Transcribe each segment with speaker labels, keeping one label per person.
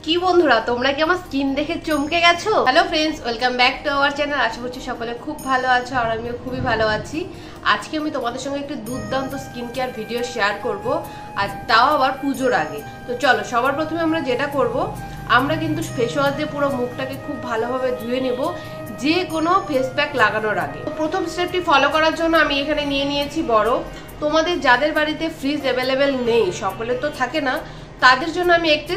Speaker 1: কি বন্ধুরা তোমরা কি আমার স্কিন দেখে চমকে গেছো? Hello friends, welcome back to our channel. আশা করছি সকলে খুব ভালো আছো আর আমিও খুবই ভালো আছি। আজকে আমি তোমাদের সঙ্গে একটু দুর্দান্ত স্কিন কেয়ার ভিডিও শেয়ার করব, আর তাও আবার পুজোর আগে। তো চলো, সবার প্রথমে আমরা যেটা করব, আমরা কিন্তু ফেস ওয়াশ দিয়ে পুরো মুখটাকে খুব ভালোভাবে ধুয়ে নেব যে কোনো ফেস প্যাক লাগানোর আগে। প্রথম স্টেপটি ফলো করার জন্য আমি এখানে নিয়ে নিয়েছি বরফ। তোমাদের যাদের বাড়িতে ফ্রিজ অ্যাভেলেবেল নেই, সকলের তো থাকে না, তাদের জন্য আমি একটি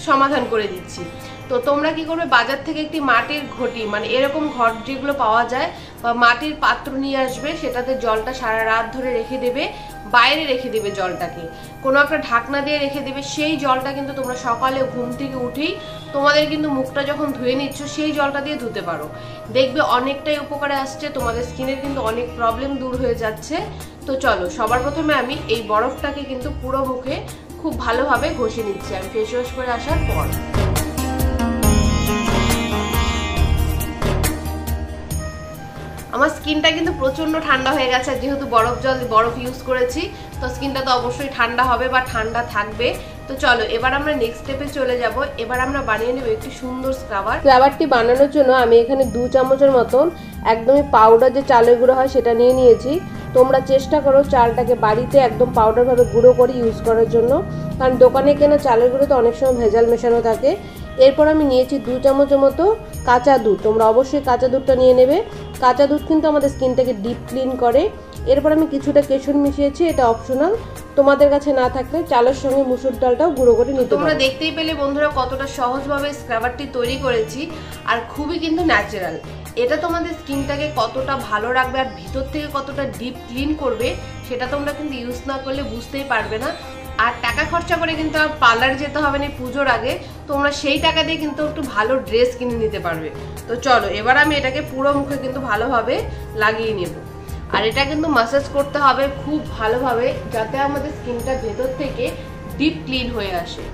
Speaker 1: সমাধান করে দিচ্ছি। তো তোমরা কি করবে, বাজার থেকে একটি মাটির ঘটি, মানে এরকম ঘট যেগুলো পাওয়া যায়, বা মাটির পাত্র নিয়ে আসবে, সেটাতে জলটা সারা রাত ধরে রেখে দেবে, বাইরে রেখে দেবে জলটাকে, কোনো একটা ঢাকনা দিয়ে রেখে দেবে। সেই জলটা কিন্তু তোমরা সকালে ঘুম থেকে উঠেই তোমাদের কিন্তু মুখটা যখন ধুয়ে নিচ্ছ সেই জলটা দিয়ে ধুতে পারো, দেখবে অনেকটাই উপকারে আসছে, তোমাদের স্কিনের কিন্তু অনেক প্রবলেম দূর হয়ে যাচ্ছে। তো চলো, সবার প্রথমে আমি এই বরফটাকে কিন্তু পুরো মুখে খুব ভালোভাবে ঘষে নিচ্ছি আমি ফেস ওয়াশ করে আসার পর। আমার স্কিনটা কিন্তু প্রচন্ড ঠান্ডা হয়ে গেছে, যেহেতু বরফ ইউজ করেছি, তো স্কিনটা তো অবশ্যই ঠান্ডা হবে বা ঠান্ডা থাকবে। তো চলো, এবার আমরা নেক্সট স্টেপে চলে যাব। এবার আমরা বানিয়ে নেব একটি সুন্দর স্ক্রাবারটি বানানোর জন্য আমি এখানে 2 চামচের মতন একদমই পাউডার যে চালের গুঁড়ো হয় সেটা নিয়ে নিয়েছি। তোমরা চেষ্টা করো চালটাকে বাড়িতে একদম পাউডারভাবে গুঁড়ো করে ইউজ করার জন্য, কারণ দোকানে কেনা চালের গুঁড়োতে অনেক সময় ভেজাল মেশানো থাকে। এরপর আমি নিয়েছি 2 চামচের মতো কাঁচা দুধ। তোমরা অবশ্যই কাঁচা দুধটা নিয়ে নেবে। কাঁচা দুধ কিন্তু আমাদের স্কিনটাকে ডিপ ক্লিন করে। এরপর আমি কিছুটা কেশর মিশিয়েছি, এটা অপশনাল, তোমাদের কাছে না থাকলে চালের সঙ্গে মুসুর ডালটাও গুঁড়ো করে নিতে পারো। তোমরা দেখতেই পেলে বন্ধুরা কতটা সহজভাবে স্ক্রাবারটি তৈরি করেছি, আর খুবই কিন্তু ন্যাচারাল। এটা তোমাদের স্কিনটাকে কতটা ভালো রাখবে আর ভিতর থেকে কতটা ডিপ ক্লিন করবে, সেটা তোমরা কিন্তু ইউজ না করলে বুঝতেই পারবে না। আর টাকা খরচা করে কিন্তু আর পার্লার যেতে হবে না পুজোর আগে, তোমরা সেই টাকা দিয়ে কিন্তু একটু ভালো ড্রেস কিনে নিতে পারবে। তো চলো, এবার আমি এটাকে পুরো মুখে কিন্তু ভালোভাবে লাগিয়ে নেব। আর এটা কিন্তু ম্যাসাজ করতে হবে খুব ভালোভাবে, যাতে আমাদের স্কিনটা ভেতর থেকে ডিপ ক্লিন হয়ে আসে।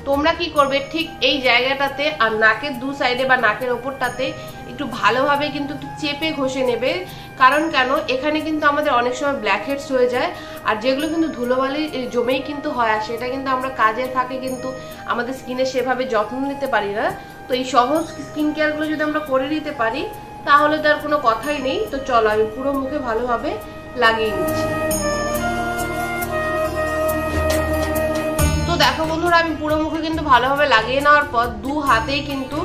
Speaker 1: তোমরা কি করবে, ঠিক এই জায়গাটাতে আর নাকের 2 সাইডে বা নাকের ওপরটাতে একটু ভালোভাবে কিন্তু একটু চেপে ঘষে নেবে। কারণ কেন, এখানে কিন্তু আমাদের অনেক সময় ব্ল্যাক হেডস হয়ে যায়, আর যেগুলো কিন্তু ধুলোবালি জমেই কিন্তু হয়, আর সেটা কিন্তু আমরা কাজের ফাঁকে কিন্তু আমাদের স্কিনের সেভাবে যত্ন নিতে পারি না। তো এই সহজ স্কিন কেয়ারগুলো যদি আমরা করে নিতে পারি, তাহলে তো আর কোনো কথাই নেই। তো চলো, আমি পুরো মুখে ভালোভাবে লাগিয়ে নিচ্ছি। তো দেখো বন্ধুরা, আমি পুরো মুখে কিন্তু ভালোভাবে লাগিয়ে নেওয়ার পর 2 হাতেই কিন্তু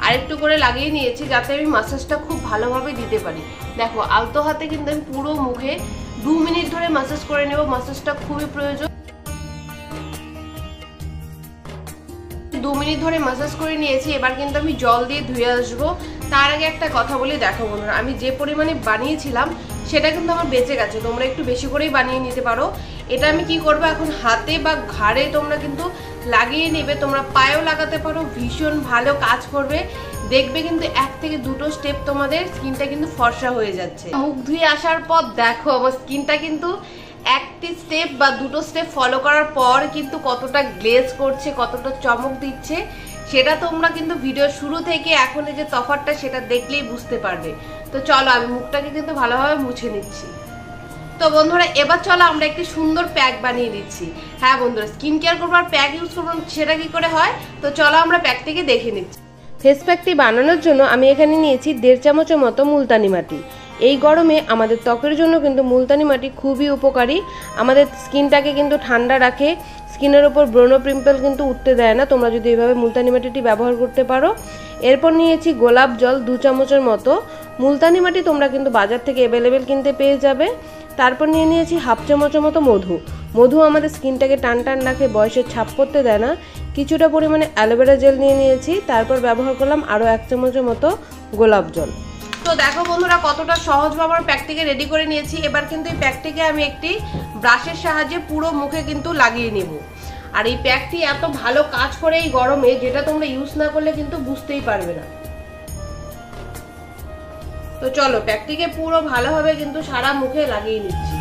Speaker 1: আরেকটু করে লাগিয়ে নিয়েছি, যাতে আমি ম্যাসাজটা খুব ভালোভাবে দিতে পারি। দেখো, আলতো হাতে কিন্তু আমি পুরো মুখে 2 মিনিট ধরে ম্যাসাজ করে নেব। ম্যাসাজটা খুবই প্রয়োজন। 2 মিনিট ধরে ম্যাসাজ করে নিয়েছি। এবার কিন্তু আমি জল দিয়ে ধুয়ে আসবো। তার আগে একটা কথা বলি, দেখো বন্ধুরা, আমি যে পরিমাণে বানিয়েছিলাম সেটা কিন্তু আমার বেঁচে গেছে। তোমরা একটু বেশি করেই বানিয়ে নিতে পারো। এটা আমি কি করবো, এখন হাতে বা ঘাড়ে তোমরা কিন্তু লাগিয়ে নেবে। তোমরা পায়েও লাগাতে পারো, ভীষণ ভালো কাজ করবে। দেখবে কিন্তু 1 থেকে 2টো স্টেপ তোমাদের স্কিনটা কিন্তু ফর্সা হয়ে যাচ্ছে। মুখ ধুয়ে আসার পর দেখো আমার স্কিনটা কিন্তু একটি স্টেপ বা 2টো স্টেপ ফলো করার পর কিন্তু কতটা গ্লেজ করছে, কতটা চমক দিচ্ছে, সেটা তোমরা কিন্তু ভিডিও শুরু থেকে এখন যে তফাৎটা সেটা দেখলেই বুঝতে পারবে। তো চলো, আমি মুখটাকে কিন্তু ভালোভাবে মুছে নিচ্ছি। তো বন্ধুরা, এবার চলো আমরা একটি সুন্দর প্যাক বানিয়ে নিচ্ছি। হ্যাঁ বন্ধুরা, স্কিন কেয়ার করবো আর প্যাক ইউজ করবো, সেটা কি করে হয়? তো চলো আমরা প্যাকটিকে দেখে নিচ্ছি। ফেস প্যাকটি বানানোর জন্য আমি এখানে নিয়েছি 1.5 চামচের মতো মুলতানি মাটি। এই গরমে আমাদের ত্বকের জন্য কিন্তু মুলতানি মাটি খুবই উপকারী। আমাদের স্কিনটাকে কিন্তু ঠান্ডা রাখে, স্কিনের ওপর ব্রণ পিম্পল কিন্তু উঠতে দেয় না, তোমরা যদি এইভাবে মুলতানি মাটিটি ব্যবহার করতে পারো। এরপর নিয়েছি গোলাপ জল 2 চামচের মতো। মুলতানি মাটি তোমরা কিন্তু বাজার থেকে অ্যাভেলেবেল কিনতে পেয়ে যাবে। তারপর নিয়ে নিয়েছি 1/2 চামচের মতো মধু। মধু আমাদের স্কিনটাকে টান টান রাখে, বয়সের ছাপ পড়তে দেয় না। কিছুটা পরিমাণে অ্যালোভেরা জেল নিয়ে নিয়েছি। তারপর ব্যবহার করলাম আরও 1 চামচের মতো গোলাপ জল। তো দেখো বন্ধুরা, কতটা সহজভাবে আমার প্যাকটিকে রেডি করে নিয়েছি। এবার কিন্তু এই প্যাকটিকে আমি একটি ব্রাশের সাহায্যে পুরো মুখে কিন্তু লাগিয়ে নেব। আর এই প্যাকটি এত ভালো কাজ করে এই গরমে, যেটা তোমরা ইউজ না করলে কিন্তু বুঝতেই পারবে না। তো চলো, প্যাকটিকে পুরো ভালোভাবে কিন্তু সারা মুখে লাগিয়ে নিচ্ছি।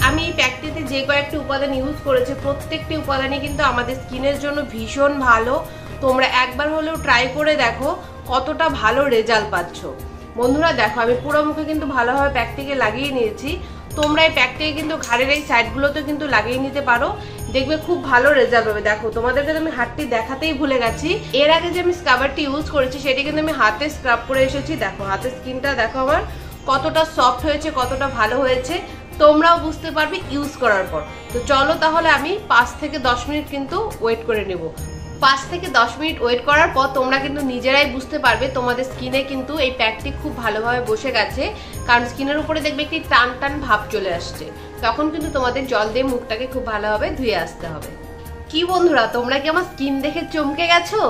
Speaker 1: আমি এই প্যাকটিতে যে কয়েকটি উপাদান ইউজ করেছি, প্রত্যেকটি উপাদানই কিন্তু আমাদের স্কিনের জন্য ভীষণ ভালো। তোমরা একবার হলেও ট্রাই করে দেখো কতটা ভালো রেজাল্ট পাচ্ছ। বন্ধুরা দেখো, আমি পুরো মুখে কিন্তু ভালোভাবে প্যাকটিকে লাগিয়ে নিয়েছি। তোমরা এই প্যাকটাকে কিন্তু ঘাড়ের এই সাইডগুলোতে কিন্তু লাগিয়ে নিতে পারো, দেখবে খুব ভালো রেজাল্ট হবে। দেখো তোমাদেরকে আমি হাতটি দেখাতেই ভুলে গেছি, এর আগে যে আমি স্ক্রাবারটি ইউজ করেছি সেটি কিন্তু আমি হাতে স্ক্রাব করে এসেছি। দেখো হাতের স্কিনটা দেখো আমার কতটা সফট হয়েছে, কতটা ভালো হয়েছে, তোমরাও বুঝতে পারবে ইউজ করার পর। তো চলো তাহলে আমি 5 থেকে 10 মিনিট কিন্তু ওয়েট করে নেব। 5 থেকে 10 মিনিট ওয়েট করার পর তোমরা কিন্তু নিজেরাই বুঝতে পারবে তোমাদের স্কিনে কিন্তু এই প্যাকটি খুব ভালোভাবে বসে গেছে, কারণ স্কিনের উপরে দেখবে একটি টান টান ভাব চলে আসছে। তখন কিন্তু তোমাদের জল দিয়ে মুখটাকে খুব ভালোভাবে ধুয়ে আসতে হবে। কি বন্ধুরা, তোমরা কি আমার স্কিন দেখে চমকে গেছো?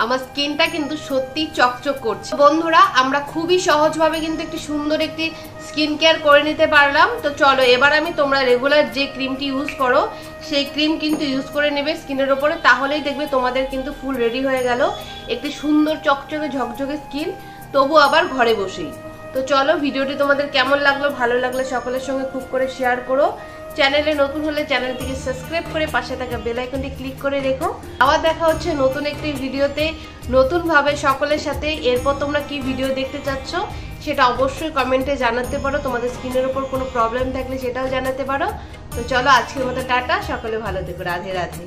Speaker 1: আমার স্কিনটা কিন্তু সত্যি চকচক করছে। বন্ধুরা আমরা খুবই সহজভাবে কিন্তু একটি সুন্দর একটি স্কিন কেয়ার করে নিতে পারলাম। তো চলো এবার আমি তোমরা রেগুলার যে ক্রিমটি ইউজ করো সেই ক্রিম কিন্তু ইউজ করে নেবে স্কিনের উপরে, তাহলেই দেখবে তোমাদের কিন্তু ফুল রেডি হয়ে গেল একটি সুন্দর চকচকে ঝকঝকে স্কিন, তবু আবার ঘরে বসেই। তো চলো ভিডিওটি তোমাদের কেমন লাগলো, ভালো লাগলে সকলের সঙ্গে খুব করে শেয়ার করো। চ্যানেলে নতুন হলে চ্যানেলটিকে সাবস্ক্রাইব করে পাশে থাকা বেল আইকনটি ক্লিক করে রেখো। আবার দেখা হচ্ছে নতুন একটি ভিডিওতে নতুন ভাবে সকলের সাথে। এরপর তোমরা কি ভিডিও দেখতে চাচ্ছ সেটা অবশ্যই কমেন্টে জানাতে পারো, তোমাদের স্কিনের উপর কোনো প্রবলেম থাকলে সেটাও জানাতে পারো। তো চলো আজকের মতো টাটা, সকলে ভালো থেকো, রাধে রাধে।